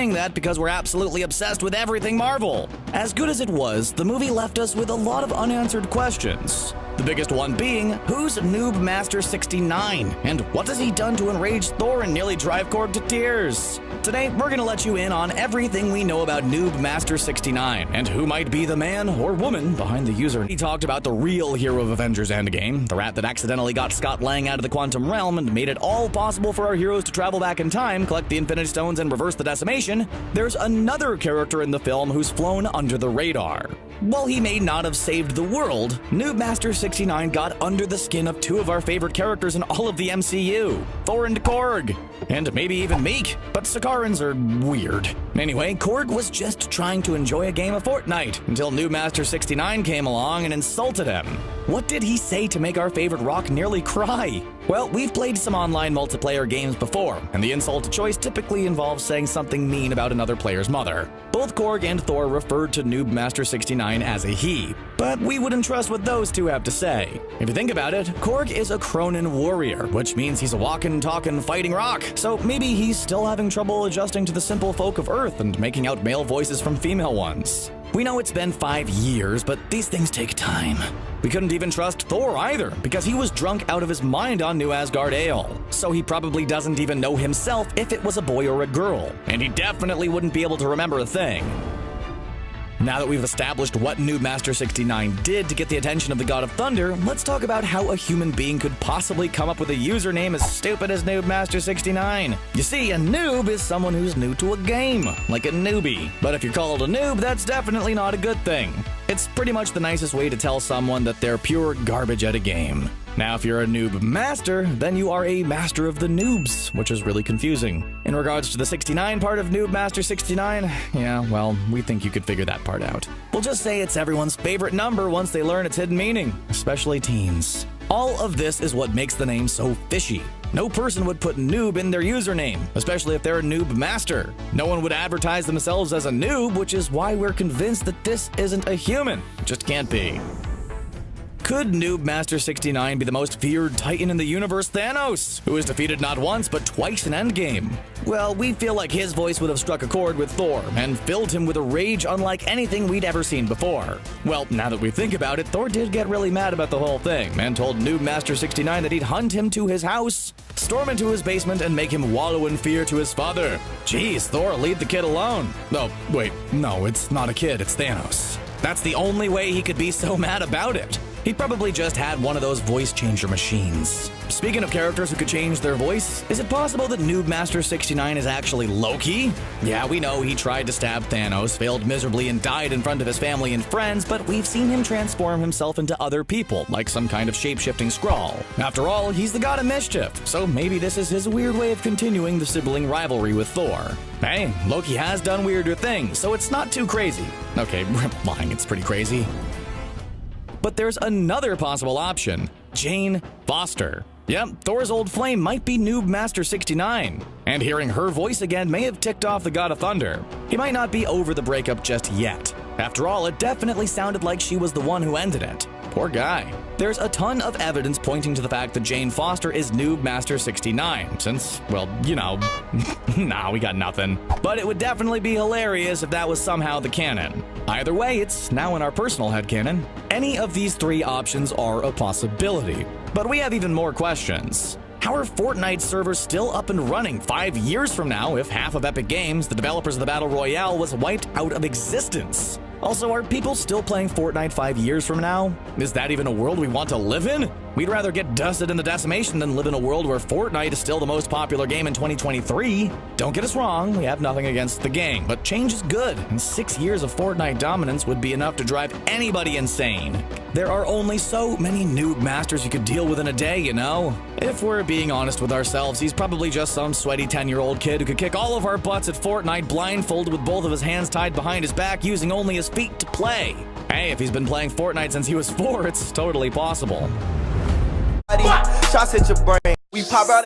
saying that because we're absolutely obsessed with everything Marvel. As good as it was, the movie left us with a lot of unanswered questions. The biggest one being, who's NOOBMASTER69? And what has he done to enrage Thor and nearly drive Korg to tears? Today, we're gonna let you in on everything we know about NOOBMASTER69 and who might be the man or woman behind the user. He talked about the real hero of Avengers Endgame, the rat that accidentally got Scott Lang out of the quantum realm and made it all possible for our heroes to travel back in time, collect the Infinity Stones, and reverse the decimation. There's another character in the film who's flown under the radar. While he may not have saved the world, NOOBMASTER69 got under the skin of two of our favorite characters in all of the MCU, Thor and Korg. And maybe even Meek, but Sakarans are weird. Anyway, Korg was just trying to enjoy a game of Fortnite until NOOBMASTER69 came along and insulted him. What did he say to make our favorite rock nearly cry? Well, we've played some online multiplayer games before, and the insult of choice typically involves saying something mean about another player's mother. Both Korg and Thor referred to NOOBMASTER69 as a he, but we wouldn't trust what those two have to say. If you think about it, Korg is a Cronin warrior, which means he's a walking, talking, fighting rock, so maybe he's still having trouble adjusting to the simple folk of Earth and making out male voices from female ones. We know it's been 5 years, but these things take time. We couldn't even trust Thor either, because he was drunk out of his mind on New Asgard Ale. So he probably doesn't even know himself if it was a boy or a girl, and he definitely wouldn't be able to remember a thing. Now that we've established what NOOBMASTER69 did to get the attention of the God of Thunder, let's talk about how a human being could possibly come up with a username as stupid as NOOBMASTER69. You see, a noob is someone who's new to a game, like a newbie. But if you're called a noob, that's definitely not a good thing. It's pretty much the nicest way to tell someone that they're pure garbage at a game. Now, if you're a noob master, then you are a master of the noobs, which is really confusing. In regards to the 69 part of NOOBMASTER69, yeah, well, we think you could figure that part out. We'll just say it's everyone's favorite number once they learn its hidden meaning, especially teens. All of this is what makes the name so fishy. No person would put noob in their username, especially if they're a noob master. No one would advertise themselves as a noob, which is why we're convinced that this isn't a human. It just can't be. Could NOOBMASTER69 be the most feared titan in the universe, Thanos, who was defeated not once but twice in Endgame? Well, we feel like his voice would have struck a chord with Thor and filled him with a rage unlike anything we'd ever seen before. Well, now that we think about it, Thor did get really mad about the whole thing and told NOOBMASTER69 that he'd hunt him to his house, storm into his basement, and make him wallow in fear to his father. Jeez, Thor, leave the kid alone. Oh, wait, no, it's not a kid, it's Thanos. That's the only way he could be so mad about it. He probably just had one of those voice changer machines. Speaking of characters who could change their voice, is it possible that NOOBMASTER69 is actually Loki? Yeah, we know he tried to stab Thanos, failed miserably, and died in front of his family and friends, but we've seen him transform himself into other people, like some kind of shape-shifting Skrull. After all, he's the god of mischief, so maybe this is his weird way of continuing the sibling rivalry with Thor. Hey, Loki has done weirder things, so it's not too crazy. Okay, lying, it's pretty crazy. But there's another possible option, Jane Foster. Yep, Thor's old flame might be NOOBMASTER69, and hearing her voice again may have ticked off the God of Thunder. He might not be over the breakup just yet. After all, it definitely sounded like she was the one who ended it. Poor guy. There's a ton of evidence pointing to the fact that Jane Foster is NOOBMASTER69, since, well, you know, nah, we got nothing. But it would definitely be hilarious if that was somehow the canon. Either way, it's now in our personal headcanon. Any of these three options are a possibility. But we have even more questions. How are Fortnite servers still up and running 5 years from now if half of Epic Games, the developers of the Battle Royale, was wiped out of existence? Also, are people still playing Fortnite 5 years from now? Is that even a world we want to live in? We'd rather get dusted in the decimation than live in a world where Fortnite is still the most popular game in 2023. Don't get us wrong, we have nothing against the game, but change is good, and 6 years of Fortnite dominance would be enough to drive anybody insane. There are only so many noob masters you could deal with in a day, you know? If we're being honest with ourselves, he's probably just some sweaty 10-year-old kid who could kick all of our butts at Fortnite blindfolded with both of his hands tied behind his back using only his feet to play. Hey, if he's been playing Fortnite since he was 4, it's totally possible. Shots hit your brain. We pop out.